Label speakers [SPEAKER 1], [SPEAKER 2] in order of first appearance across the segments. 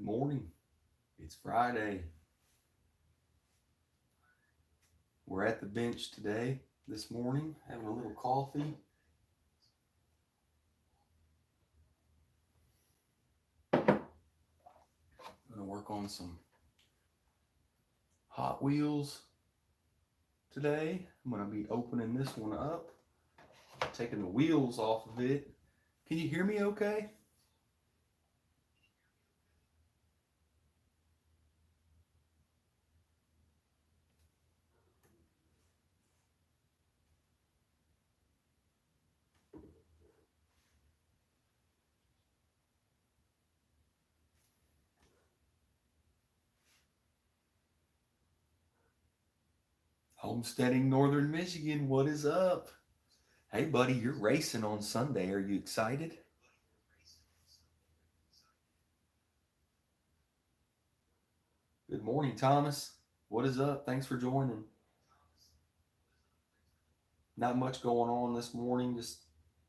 [SPEAKER 1] morning. It's Friday. We're at the bench this morning, having a little coffee. I'm going to work on some Hot Wheels today. I'm going to be opening this one up, taking the wheels off of it. Can you hear me okay? Homesteading Northern Michigan, what is up? Hey buddy, you're racing on Sunday. Are you excited? Good morning, Thomas. What is up? Thanks for joining. Not much going on this morning. Just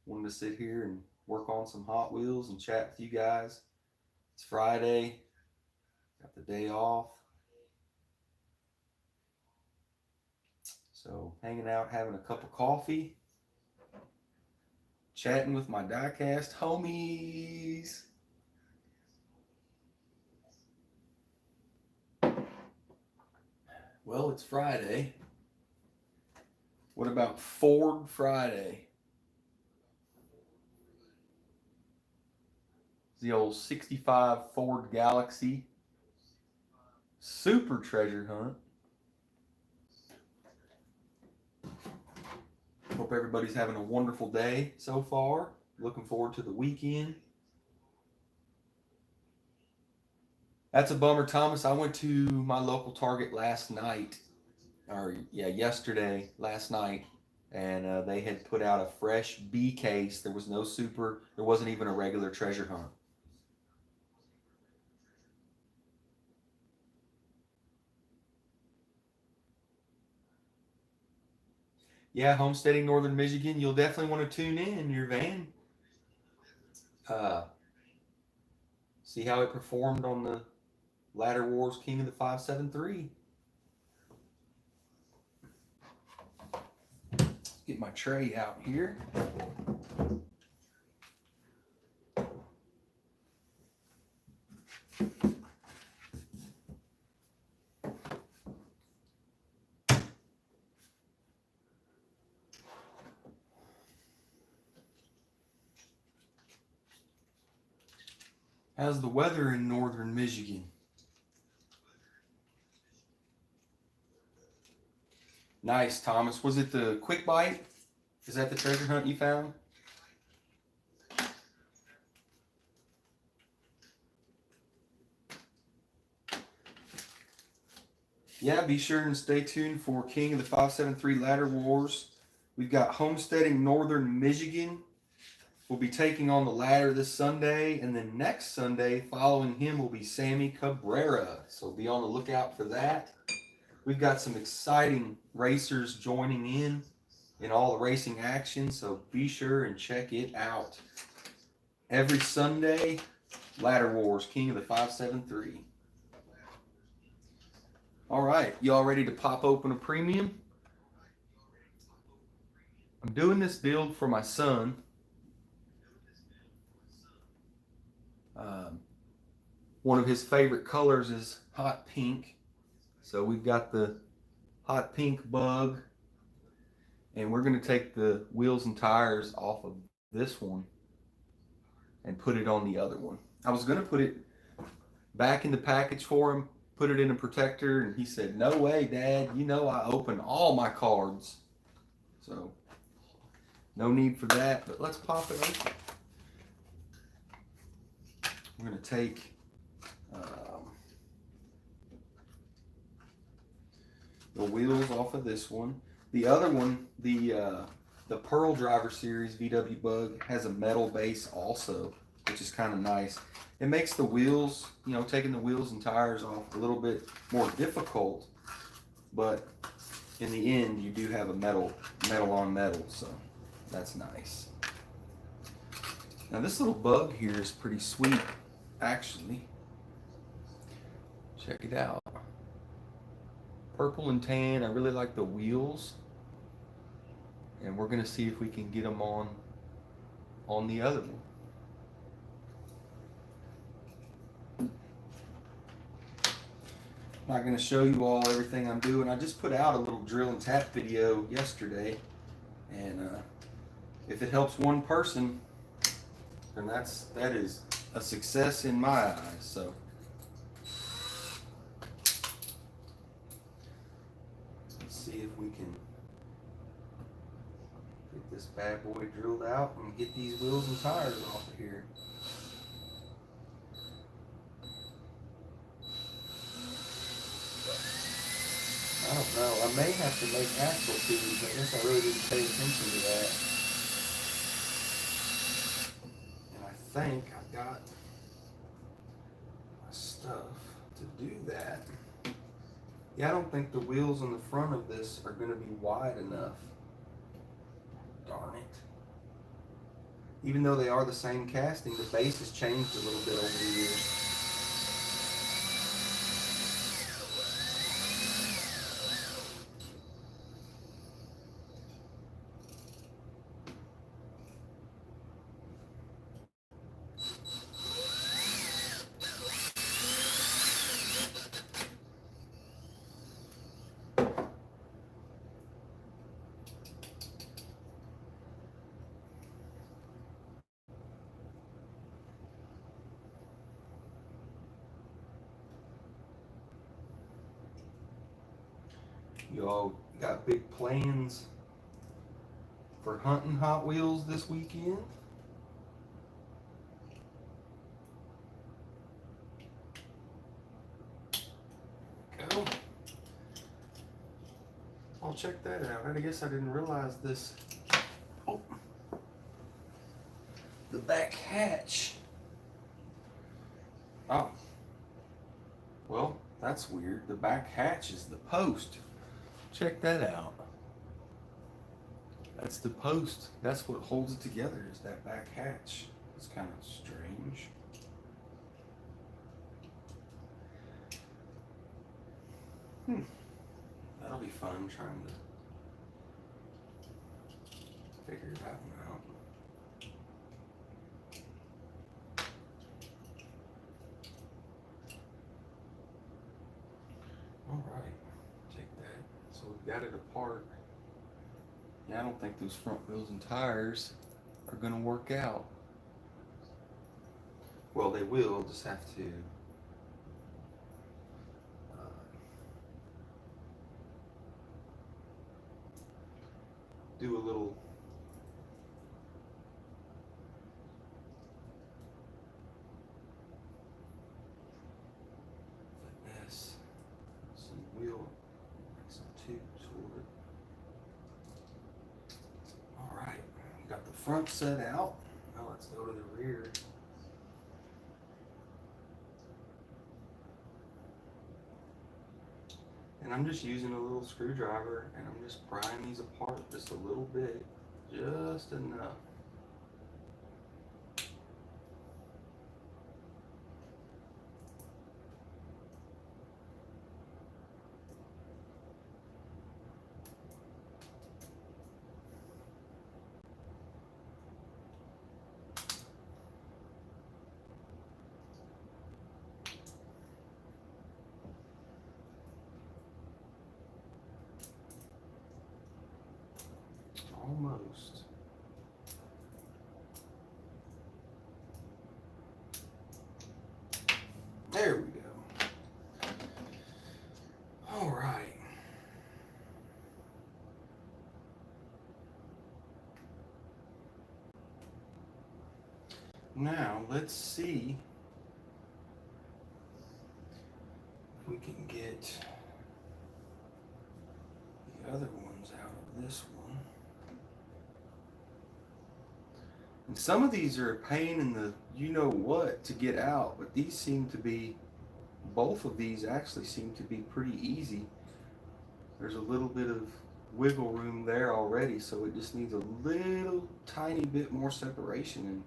[SPEAKER 1] wanted to sit here and work on some Hot Wheels and chat with you guys. It's Friday. Got the day off. So hanging out, having a cup of coffee, chatting with my DIECAST homies. Well, it's Friday. What about Ford Friday? The old 65 Ford Galaxy Super Treasure Hunt. Hope everybody's having a wonderful day so far. Looking forward to the weekend. That's a bummer, Thomas. I went to my local Target last night, last night, and they had put out a fresh B case. There was no super, there wasn't even a regular treasure hunt. Yeah, homesteading Northern Michigan, you'll definitely want to tune in your van. See how it performed on the Ladder Wars King of the 573. Get my tray out here. How's the weather in Northern Michigan? Nice, Thomas. Was it the quick bite? Is that the treasure hunt you found? Yeah, be sure and stay tuned for King of the 573 Ladder Wars. We've got Homesteading Northern Michigan. We'll be taking on the ladder this Sunday, and then next Sunday, following him, will be Sammy Cabrera. So be on the lookout for that. We've got some exciting racers joining in all the racing action, so be sure and check it out. Every Sunday, Ladder Wars, King of the 573. All right, y'all ready to pop open a premium? I'm doing this build for my son. One of his favorite colors is hot pink. So we've got the hot pink bug, and we're going to take the wheels and tires off of this one and put it on the other one. I was going to put it back in the package for him, put it in a protector, and he said, "No way, Dad, you know I open all my cards." So no need for that, but let's pop it open. We're going to take the wheels off of this one. The other one, the Pearl Driver Series VW Bug, has a metal base also, which is kind of nice. It makes the wheels, taking the wheels and tires off a little bit more difficult, but in the end, you do have a metal on metal, so that's nice. Now this little bug here is pretty sweet, actually. Check it out. Purple and tan. I really like the wheels. And we're going to see if we can get them on the other one. Not going to show you all everything I'm doing. I just put out a little drill and tap video yesterday, and if it helps one person, then that is a success in my eyes. So let's see if we can get this bad boy drilled out and get these wheels and tires off of here. I don't know. I may have to make axle tubes. I guess I really didn't pay attention to that. And I think I've got my stuff to do that. Yeah, I don't think the wheels on the front of this are going to be wide enough. Darn it. Even though they are the same casting, the base has changed a little bit over the years. You all got big plans for hunting Hot Wheels this weekend? Go. I'll check that out. I guess I didn't realize this. Oh. The back hatch. Oh. Well, that's weird. The back hatch is the post. Check that out. That's the post. That's what holds it together, is that back hatch. It's kind of strange. That'll be fun trying to figure that one out. All right. So we've got it apart. Yeah, I don't think those front wheels and tires are going to work out. Well, they will, just have to do a little finesse, some wheel. Alright, got the front set out. Now let's go to the rear. And I'm just using a little screwdriver and I'm just prying these apart just a little bit, just enough. Almost. There we go. All right. Now let's see if we can get the other ones out of this one. And some of these are a pain in the you-know-what to get out, but these seem to be, both of these actually seem to be pretty easy. There's a little bit of wiggle room there already, so it just needs a little tiny bit more separation, and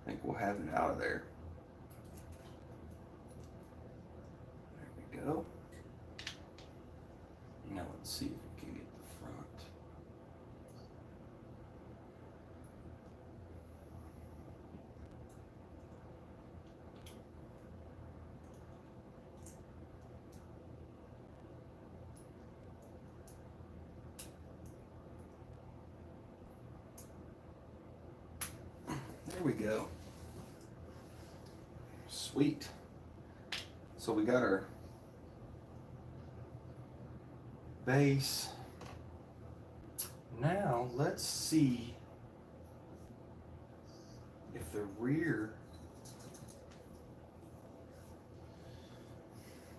[SPEAKER 1] I think we'll have it out of there. go. Now let's see if we can get the front. There we go. Sweet. So we got our base. Now let's see if the rear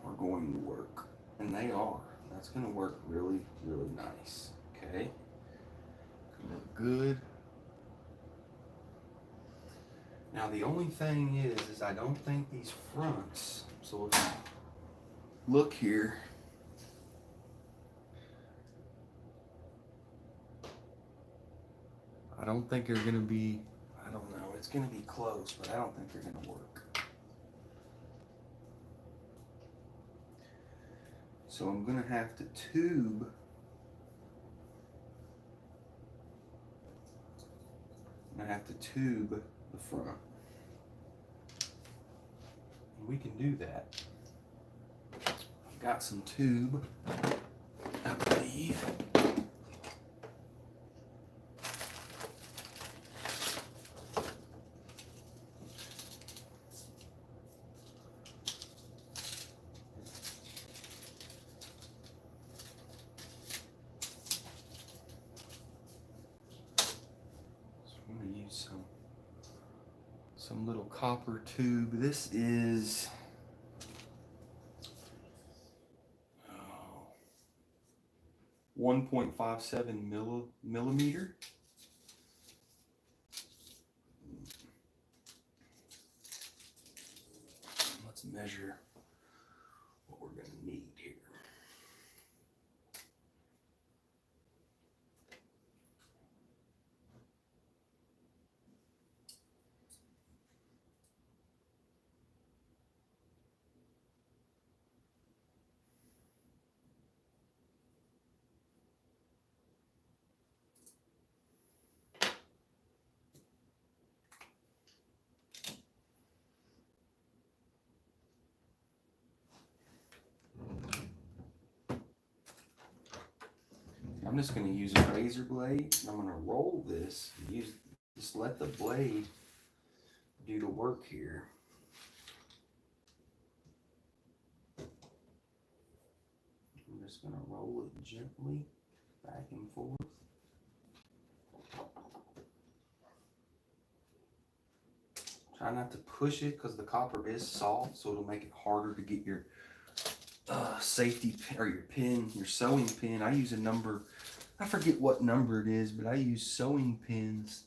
[SPEAKER 1] are going to work. And they are. That's going to work really, really nice. Okay. Gonna look good. Now the only thing is I don't think these fronts, so if you look here, I don't think they're gonna be, I don't know, it's gonna be close, but I don't think they're gonna work. So I'm gonna have to tube the front. We can do that. I've got some tube, I believe. Some little copper tube. This is 1.57 millimeter. Let's measure what we're going to need here. I'm just going to use a razor blade. I'm going to roll this. Just let the blade do the work here. I'm just going to roll it gently back and forth. Try not to push it because the copper is soft, so it'll make it harder to get your safety pin, or your pin, your sewing pin. I use a number, I forget what number it is, but I use sewing pins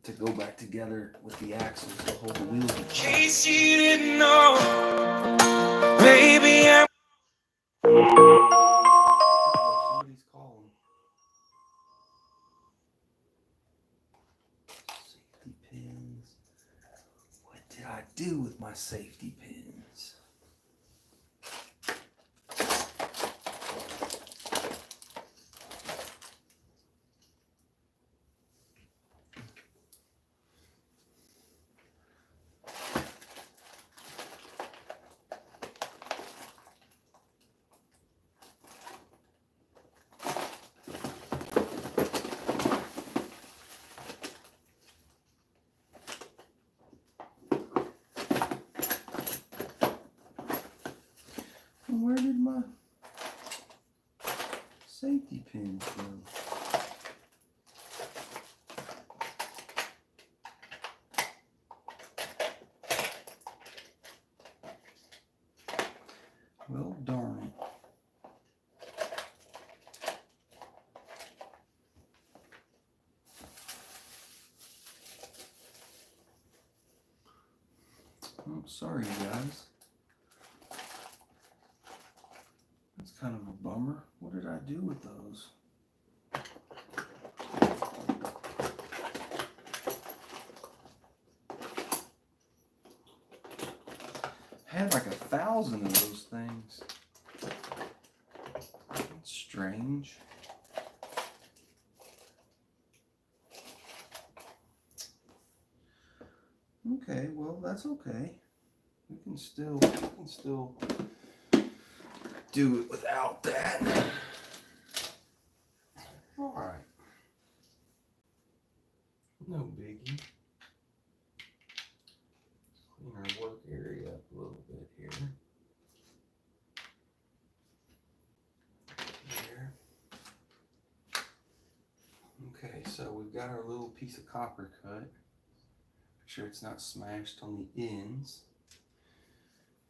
[SPEAKER 1] to go back together with the axles to hold the wheels. In case you didn't know, baby, I'm... Somebody's calling. Safety pins. What did I do with my safety pins? Where did my safety pins go? Well, darn it. Oh, sorry, guys. That's kind of a bummer. What did I do with those? had like 1,000 of those things. That's strange. Okay, well that's okay. We can still do it without that. All right. No biggie. Clean our work area up a little bit here. There. Okay, so we've got our little piece of copper cut. Make sure it's not smashed on the ends.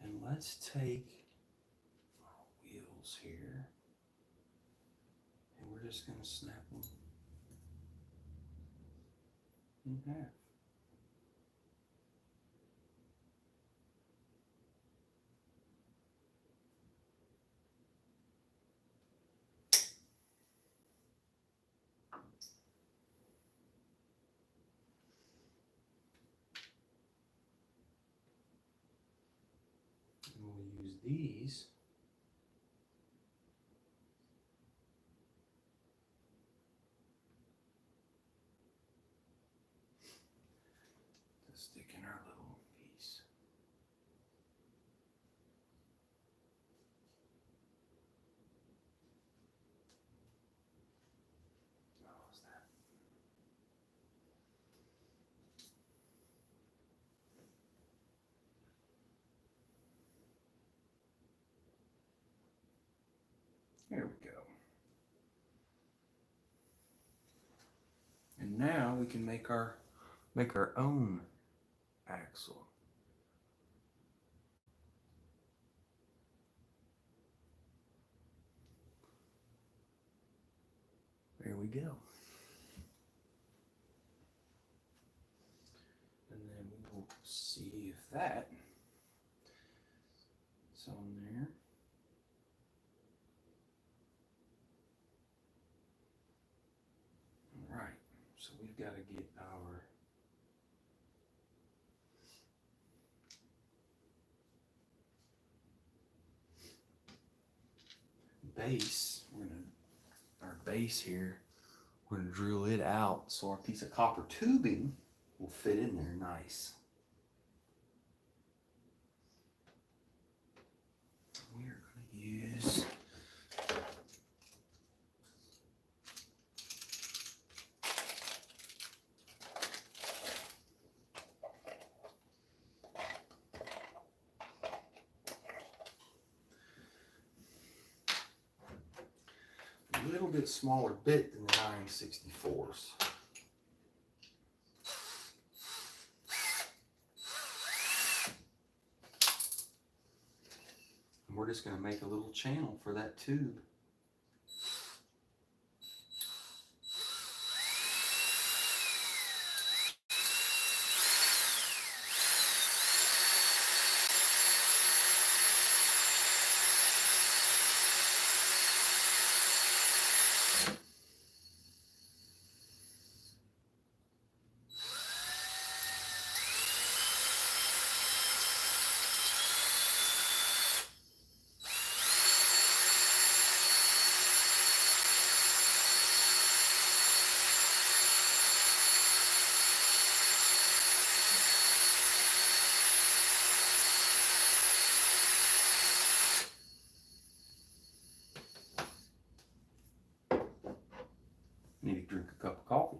[SPEAKER 1] And let's take our wheels here. And we're just going to snap them in half. And we'll use these to stick in our little piece. How's that? There we go. And now we can make our own axle. There we go. And then we will see if that is on there. All right, so we've got to get our base. Our base here, we're gonna drill it out so our piece of copper tubing will fit in there nice. We are gonna use a little bit smaller bit than the 9/64s. And we're just going to make a little channel for that tube. Need to drink a cup of coffee.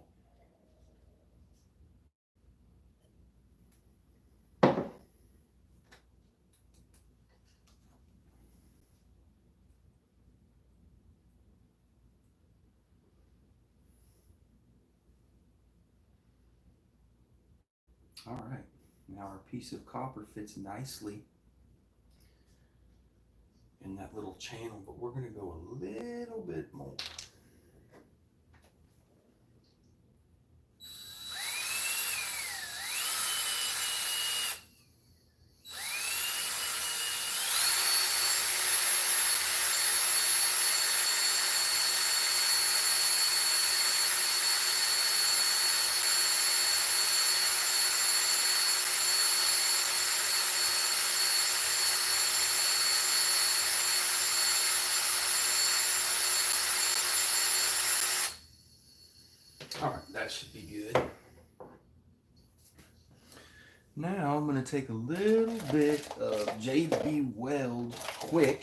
[SPEAKER 1] All right, now our piece of copper fits nicely in that little channel, but we're going to go a little bit more. that should be good. Now I'm going to take a little bit of JB Weld Quick.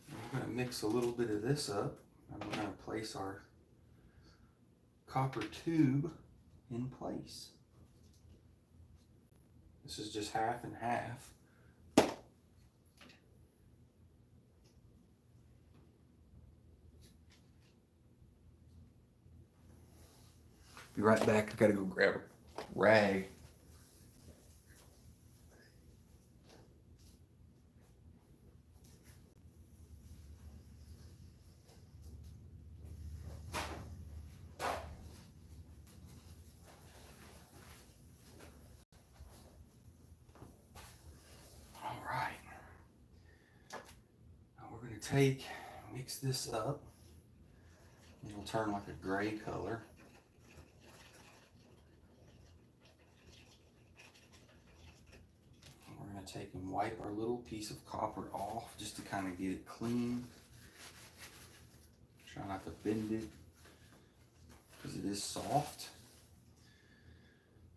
[SPEAKER 1] We're going to mix a little bit of this up, and we're going to place our copper tube in place. This is just half and half. Be right back. I gotta go grab a rag. All right. Now we're gonna mix this up. It'll turn like a gray color. We're going to take and wipe our little piece of copper off just to kind of get it clean. Try not to bend it because it is soft.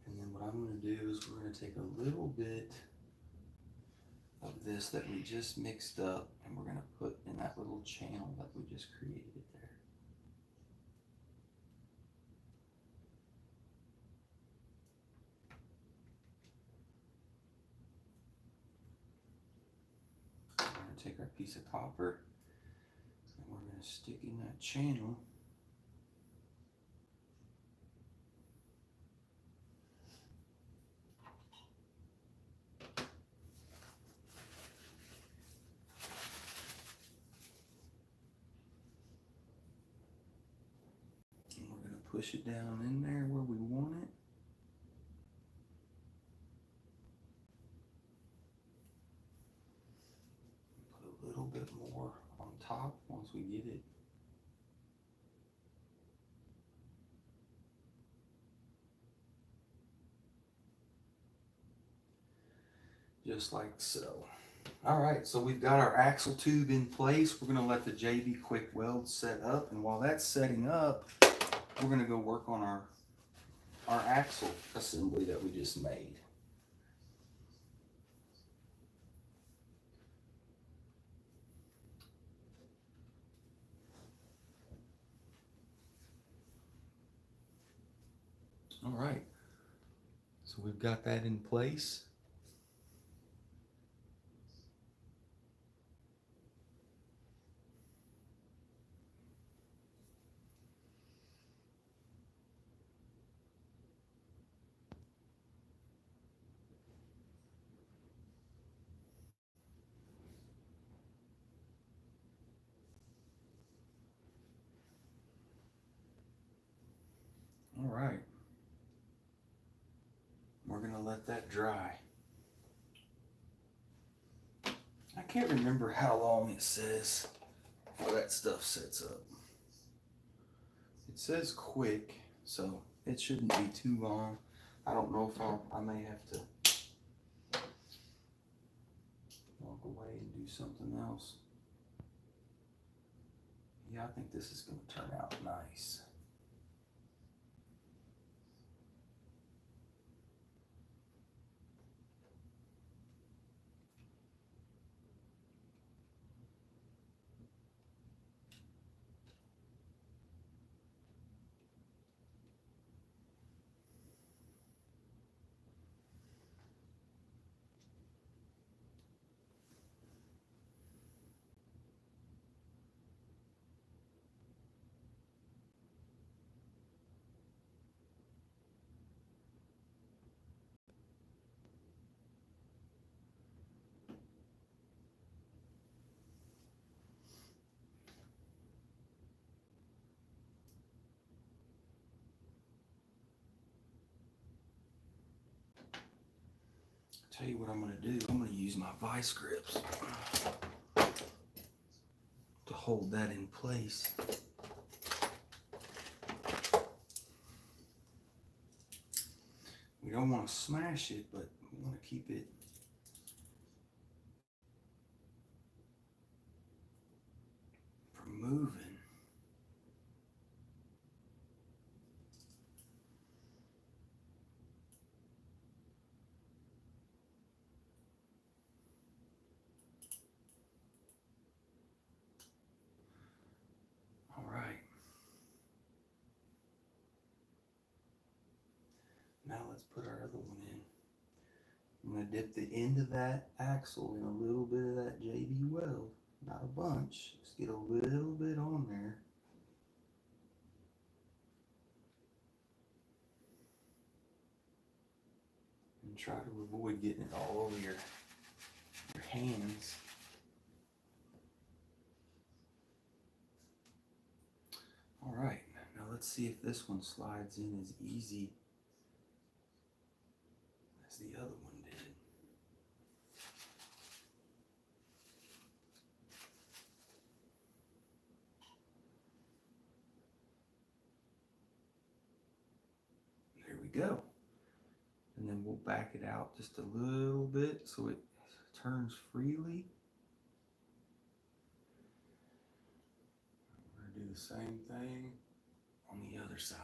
[SPEAKER 1] And then what I'm going to do is we're going to take a little bit of this that we just mixed up and we're going to put in that little channel that we just created there. Take our piece of copper and we're going to stick in that channel. And we're going to push it down in there where we want it. A little bit more on top once we get it. Just like so. All right, so we've got our axle tube in place. We're going to let the JB Quick Weld set up, and while that's setting up, we're going to go work on our axle assembly that we just made. All right, so we've got that in place. All right. We're going to let that dry. I can't remember how long it says before that stuff sets up. It says quick, so it shouldn't be too long. I don't know if I may have to walk away and do something else. Yeah, I think this is going to turn out nice. Tell you what I'm going to do. I'm going to use my vice grips to hold that in place. We don't want to smash it, but we want to keep it . Now let's put our other one in. I'm going to dip the end of that axle in a little bit of that JB weld. Not a bunch, just get a little bit on there. And try to avoid getting it all over your hands. All right, now let's see if this one slides in as easy as the other one did. There we go. And then we'll back it out just a little bit so it turns freely. We're going to do the same thing on the other side.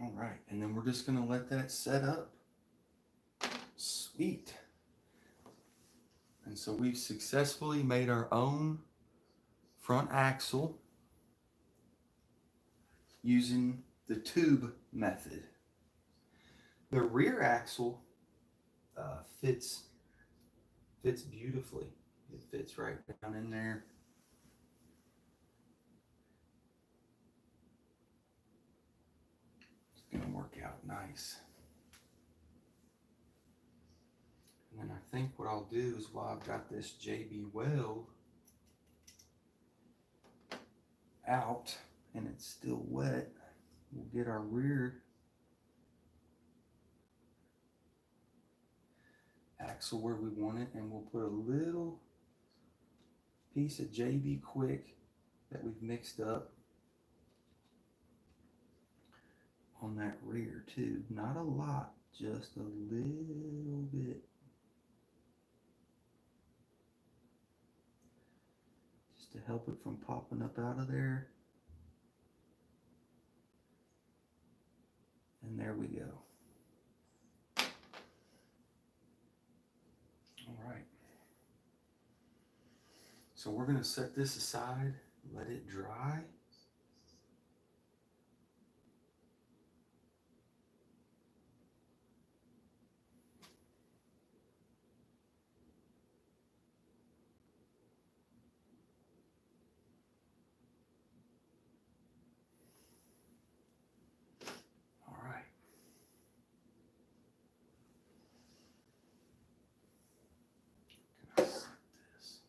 [SPEAKER 1] All right, and then we're just going to let that set up. Sweet. And so we've successfully made our own front axle using the tube method. The rear axle fits beautifully. It fits right down in there. It's going to work out nice. And then I think what I'll do is, while I've got this JB weld out and it's still wet, we'll get our rear axle where we want it, and we'll put a little piece of JB Quick that we've mixed up on that rear too. Not a lot, just a little bit. Just to help it from popping up out of there. And there we go. All right. So we're going to set this aside, let it dry. All right. Can I set this?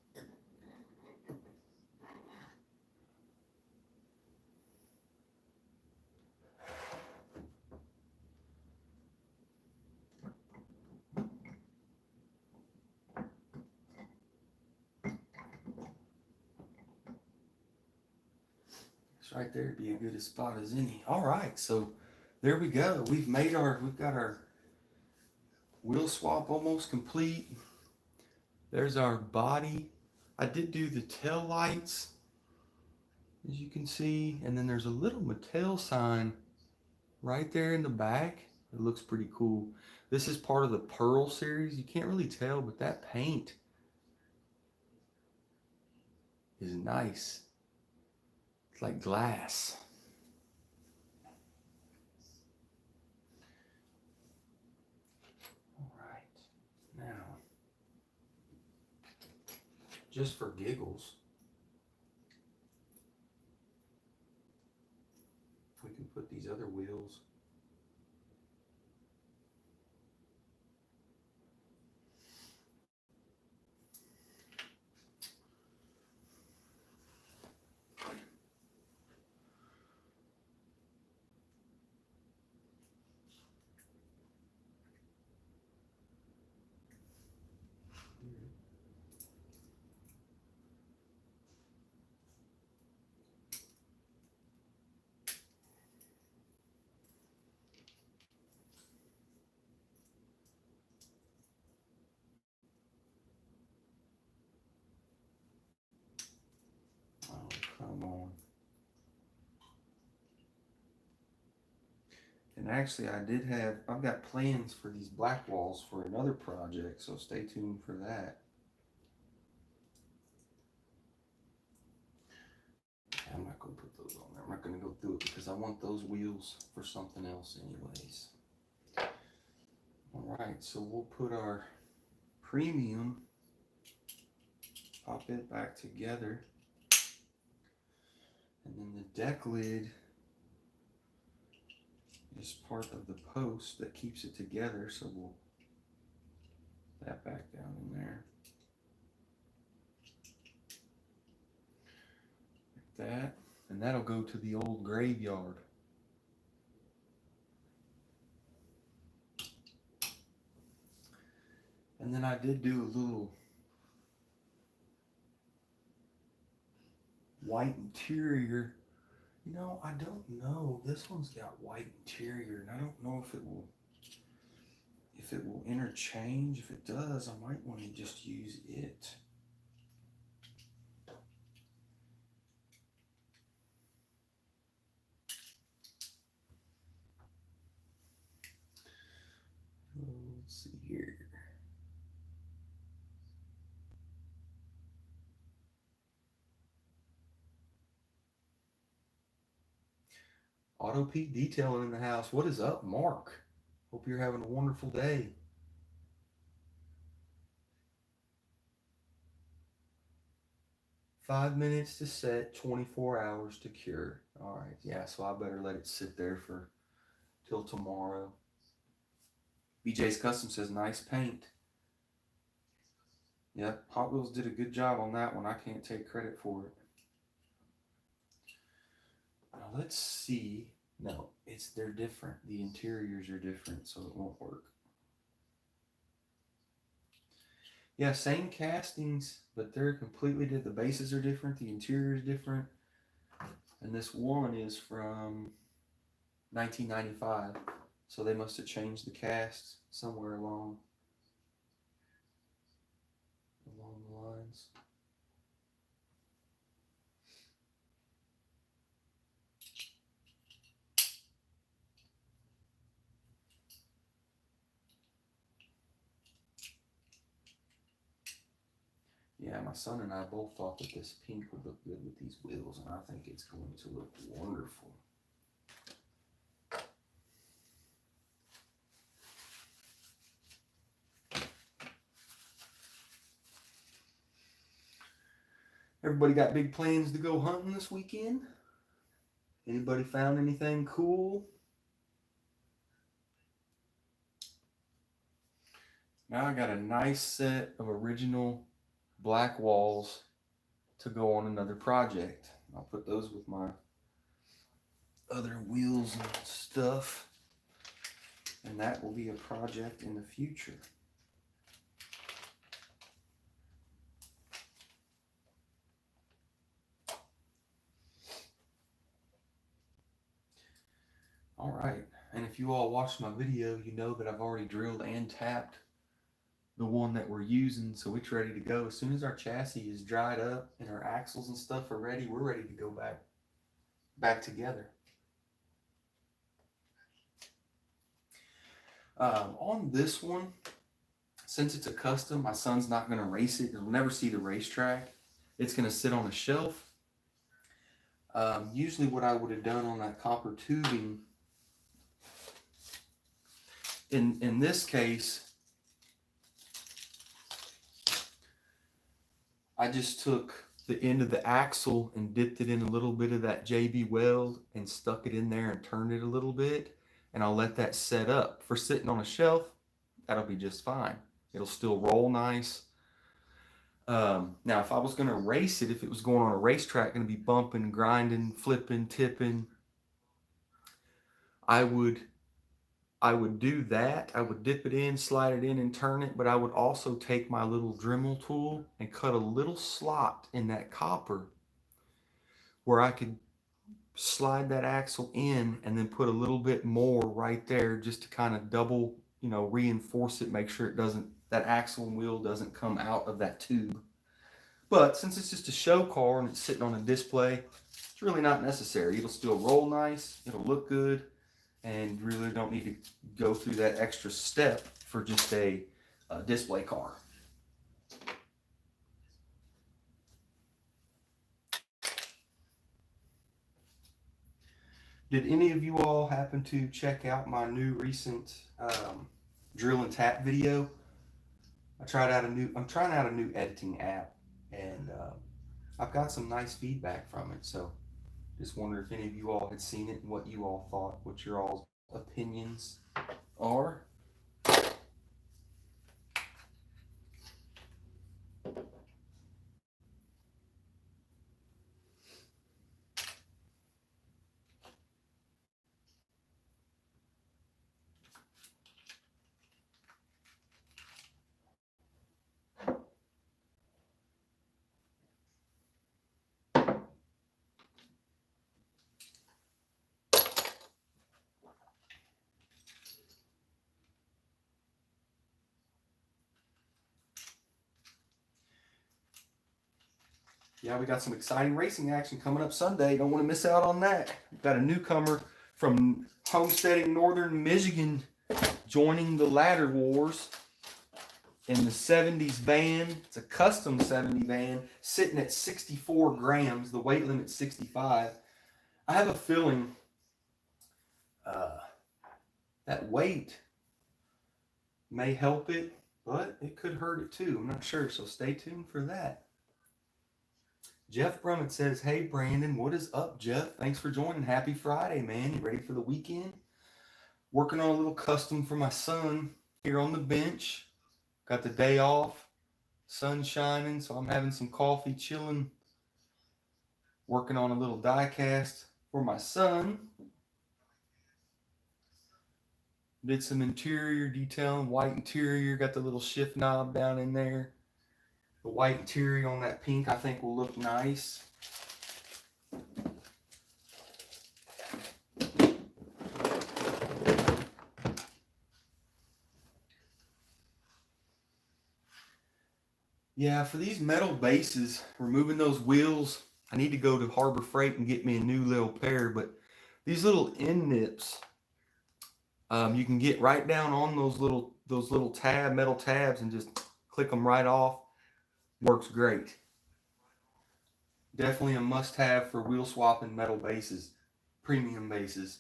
[SPEAKER 1] Right there would be a good a spot as any. All right, so there we go. We've got our wheel swap almost complete. There's our body. I did do the tail lights, as you can see, and then there's a little Mattel sign right there in the back. It looks pretty cool. This is part of the Pearl series. You can't really tell, but that paint is nice. It's like glass. All right, now, just for giggles, we can put these other wheels come on. And actually, I've got plans for these black walls for another project, so stay tuned for that. I'm not going to put those on there. I'm not going to go through it because because I want those wheels for something else anyways. All right, so we'll put our premium, pop it back together, and then the deck lid is part of the post that keeps it together, so we'll put that back down in there. Like that, and that'll go to the old graveyard. And then I did do a little white interior. You know, I don't know. This one's got white interior, and I don't know if it will interchange. If it does, I might want to just use it. Let's see here. Auto Pete Detailing in the house. What is up, Mark? Hope you're having a wonderful day. "5 minutes to set, 24 hours to cure." All right, yeah, so I better let it sit there for till tomorrow. BJ's Custom says, "Nice paint." Yep, Hot Wheels did a good job on that one. I can't take credit for it. Now let's see. No, they're different. The interiors are different, so it won't work. Yeah, same castings, but they're completely different. The bases are different. The interior is different. And this one is from 1995, so they must have changed the cast somewhere along the lines. Yeah, my son and I both thought that this pink would look good with these wheels, and I think it's going to look wonderful. Everybody got big plans to go hunting this weekend? Anybody found anything cool? Now I got a nice set of original black walls to go on another project. I'll put those with my other wheels and stuff, and that will be a project in the future. All right, and if you all watched my video, you know that I've already drilled and tapped the one that we're using, so it's ready to go. As soon as our chassis is dried up and our axles and stuff are ready, we're ready to go back together. On this one, since it's a custom, my son's not going to race it. He'll never see the racetrack. It's going to sit on a shelf. Usually what I would have done on that copper tubing, in this case, I just took the end of the axle and dipped it in a little bit of that JB Weld and stuck it in there and turned it a little bit, and I'll let that set up. For sitting on a shelf, that'll be just fine. It'll still roll nice. Now, if I was going to race it, if it was going on a racetrack, going to be bumping, grinding, flipping, tipping, I would do that. I would dip it in, slide it in, and turn it, but I would also take my little Dremel tool and cut a little slot in that copper where I could slide that axle in and then put a little bit more right there just to kind of double, reinforce it, make sure that axle and wheel doesn't come out of that tube. But since it's just a show car and it's sitting on a display, it's really not necessary. It'll still roll nice, it'll look good, and really don't need to go through that extra step for just a display car. Did any of you all happen to check out my new recent drill and tap video? I'm trying out a new editing app, and I've got some nice feedback from it. So just wonder if any of you all had seen it and what you all thought, what your all's opinions are. Yeah, we got some exciting racing action coming up Sunday. Don't want to miss out on that. We've got a newcomer from homesteading northern Michigan joining the ladder wars in the 70s van. It's a custom 70 van sitting at 64 grams. The weight limit's 65. I have a feeling that weight may help it, but it could hurt it too. I'm not sure, so stay tuned for that. Jeff Brummett says, hey, Brandon, what is up, Jeff? Thanks for joining. Happy Friday, man. You ready for the weekend? Working on a little custom for my son here on the bench. Got the day off, sun shining, so I'm having some coffee, chilling. Working on a little diecast for my son. Did some interior detailing, white interior, got the little shift knob down in there. The white interior on that pink I think will look nice. Yeah, for these metal bases, removing those wheels, I need to go to Harbor Freight and get me a new little pair, but these little end nips, you can get right down on those little metal tabs and just click them right off. Works great. Definitely a must-have for wheel swapping metal bases, premium bases.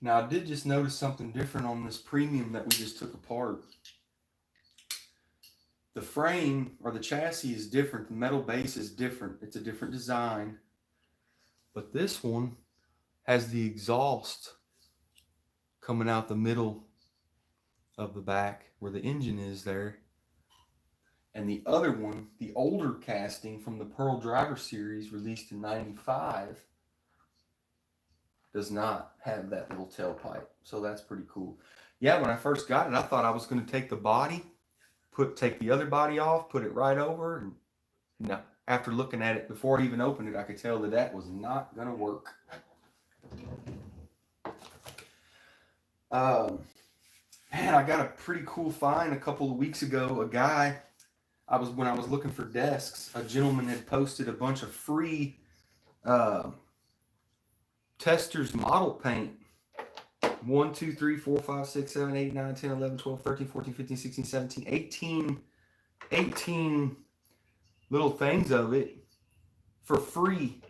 [SPEAKER 1] Now I did just notice something different on this premium that we just took apart. The frame or the chassis is different. The metal base is different. It's a different design. But this one has the exhaust coming out the middle of the back where the engine is there. And the other one, the older casting from the Pearl Driver series released in '95, does not have that little tailpipe. So that's pretty cool. Yeah, when I first got it, I thought I was going to take the body, take the other body off, put it right over. And no, after looking at it before I even opened it, I could tell that that was not going to work. Man, I got a pretty cool find a couple of weeks ago. A guy, when I was looking for desks, a gentleman had posted a bunch of free Testors model paint. 1, 2, 3, 4, 5, 6, 7, 8, 9, 10, 11, 12, 13, 14, 15, 16, 17, 18 little things of it for free.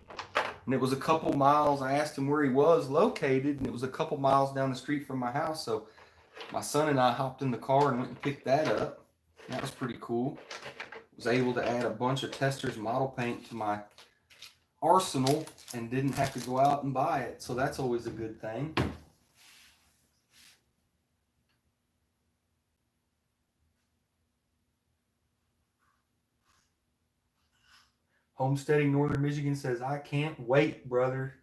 [SPEAKER 1] And it was a couple miles. I asked him where he was located, and it was a couple miles down the street from my house. So my son and I hopped in the car and went and picked that up. That was pretty cool. Was able to add a bunch of Testors model paint to my arsenal and didn't have to go out and buy it. So that's always a good thing. Homesteading Northern Michigan says, I can't wait, brother.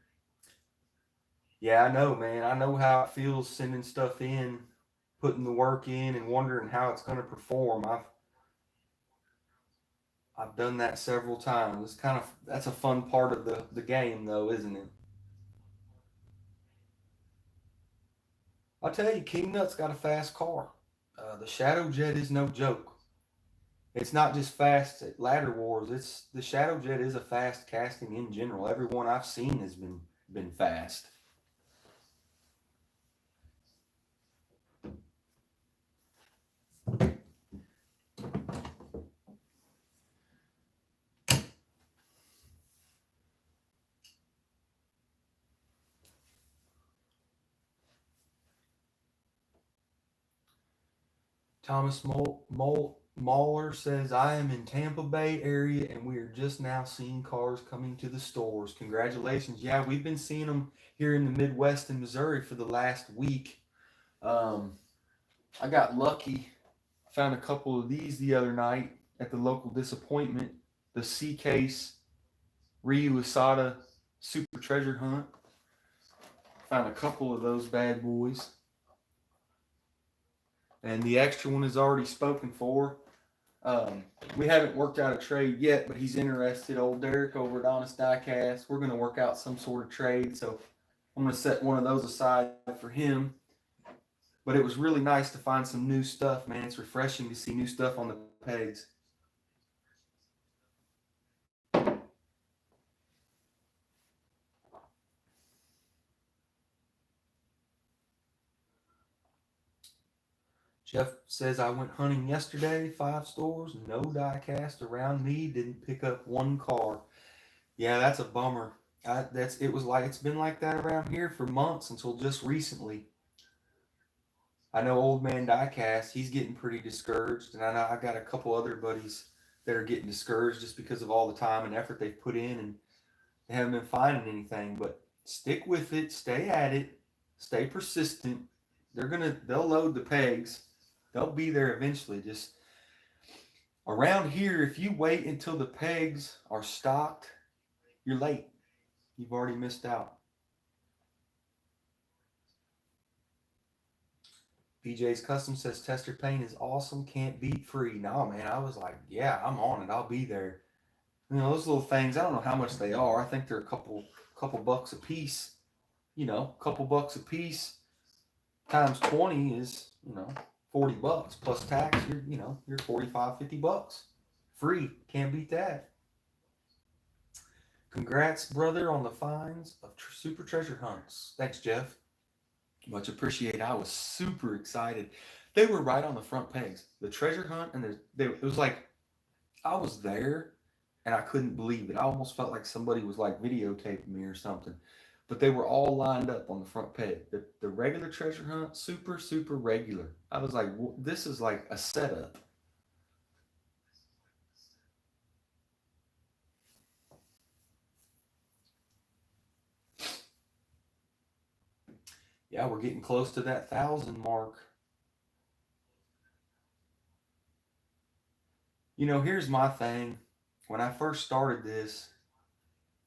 [SPEAKER 1] Yeah, I know, man. I know how it feels sending stuff in, putting the work in, and wondering how it's going to perform. I've done that several times. That's a fun part of the game, though, isn't it? I'll tell you, King Nut's got a fast car. The Shadow Jet is no joke. It's not just fast at Ladder Wars. The Shadow Jet is a fast casting in general. Everyone I've seen has been fast. Thomas Mauler says, I am in Tampa Bay area and we are just now seeing cars coming to the stores. Congratulations. Yeah, we've been seeing them here in the Midwest in Missouri for the last week. I got lucky. Found a couple of these the other night at the local disappointment. The C-Case Ryu Asada Super Treasure Hunt. Found a couple of those bad boys. And the extra one is already spoken for. We haven't worked out a trade yet, but he's interested. Old Derek over at Honest DIECAST. We're going to work out some sort of trade. So I'm going to set one of those aside for him. But it was really nice to find some new stuff, man. It's refreshing to see new stuff on the pegs. Jeff says, I went hunting yesterday, 5 stores, no diecast around me, didn't pick up one car. Yeah, that's a bummer. It's been like that around here for months until just recently. I know old man diecast, he's getting pretty discouraged, and I know I got a couple other buddies that are getting discouraged just because of all the time and effort they've put in, and they haven't been finding anything. But stick with it, stay at it, stay persistent. They'll load the pegs. They'll be there eventually. Just around here, if you wait until the pegs are stocked, you're late. You've already missed out. PJ's Custom says tester paint is awesome, can't beat free. No, man, I was like, yeah, I'm on it. I'll be there. You know, those little things, I don't know how much they are. I think they're a couple bucks a piece. You know, a couple bucks a piece times 20 is, $40 plus tax. You're 45, $50 free. Can't beat that. Congrats, brother, on the finds of super treasure hunts. Thanks, Jeff. Much appreciated. I was super excited. They were right on the front pegs. The treasure hunt, and it was like I was there, and I couldn't believe it. I almost felt like somebody was like videotaping me or something. But they were all lined up on the front peg. The regular treasure hunt, super, super regular. I was like, this is like a setup. Yeah, we're getting close to that 1,000 mark. Here's my thing. When I first started this,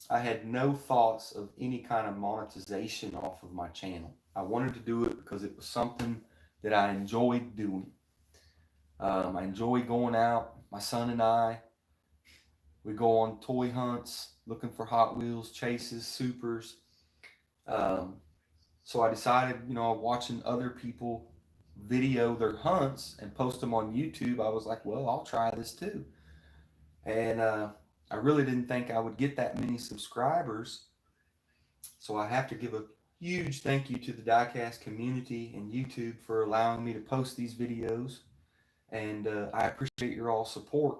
[SPEAKER 1] I had no thoughts of any kind of monetization off of my channel. I wanted to do it because it was something that I enjoyed doing. I enjoy going out. My son and I, we go on toy hunts, looking for Hot Wheels, chases, supers. So I decided, watching other people video their hunts and post them on YouTube, I was like, well, I'll try this too. And I really didn't think I would get that many subscribers. So I have to give a huge thank you to the DIECAST community and YouTube for allowing me to post these videos. And I appreciate your all support.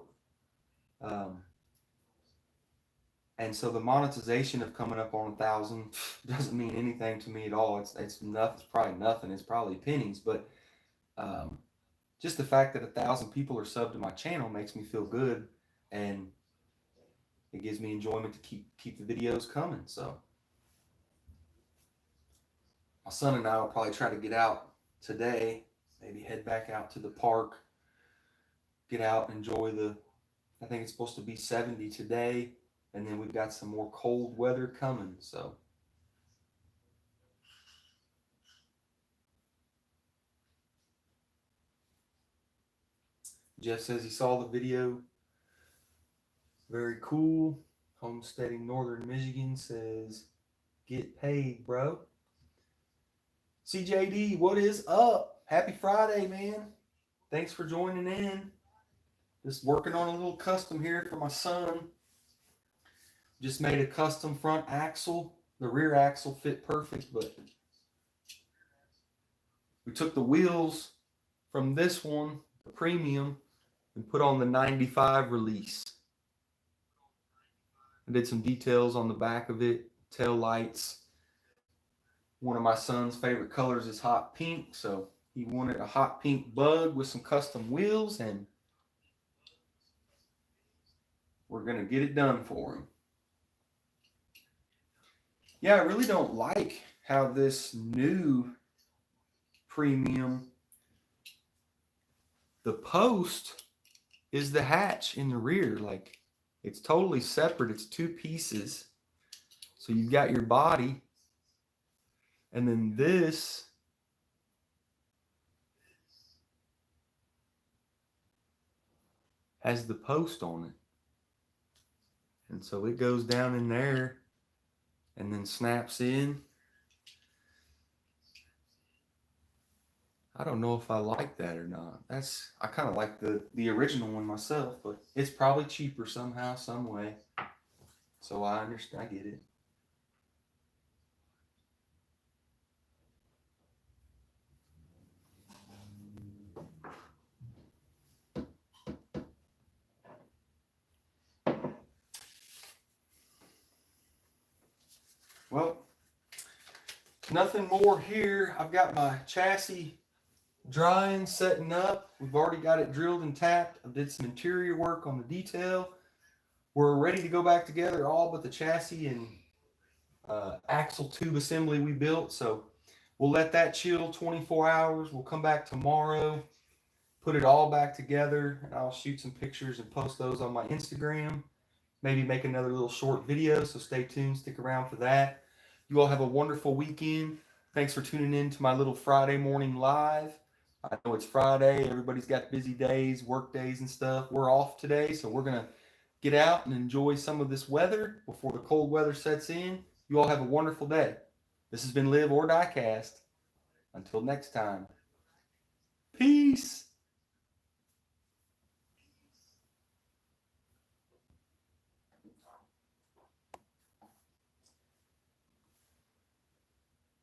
[SPEAKER 1] And so the monetization of coming up on 1,000 doesn't mean anything to me at all. It's nothing. It's probably nothing. It's probably pennies. But just the fact that 1,000 people are subbed to my channel makes me feel good, and it gives me enjoyment to keep the videos coming. So my son and I will probably try to get out today. Maybe head back out to the park. Get out and enjoy I think it's supposed to be 70 today. And then we've got some more cold weather coming, so. Jeff says he saw the video. Very cool. Homesteading Northern Michigan says, get paid, bro. CJD, what is up? Happy Friday, man. Thanks for joining in. Just working on a little custom here for my son. Just made a custom front axle. The rear axle fit perfect, but we took the wheels from this one, the premium, and put on the 95 release. I did some details on the back of it, tail lights. One of my son's favorite colors is hot pink, so He wanted a hot pink bug with some custom wheels, and we're going to get it done for him. Yeah, I really don't like how this new premium, the post is the hatch in the rear. Like, it's totally separate. It's two pieces. So you've got your body, and then this has the post on it. And so it goes down in there and then snaps in. I don't know if I like that or not. I kind of like the original one myself, but it's probably cheaper somehow, some way. So I understand, I get it. Well, nothing more here. I've got my chassis drying, setting up. We've already got it drilled and tapped. I did some interior work on the detail. We're ready to go back together, all but the chassis and axle tube assembly we built. So we'll let that chill 24 hours. We'll come back tomorrow, put it all back together, and I'll shoot some pictures and post those on my Instagram. Maybe make another little short video, so stay tuned, stick around for that. You all have a wonderful weekend. Thanks for tuning in to my little Friday morning live. I know it's Friday. Everybody's got busy days, work days and stuff. We're off today, so we're going to get out and enjoy some of this weather before the cold weather sets in. You all have a wonderful day. This has been Live or DieCast. Until next time. Peace.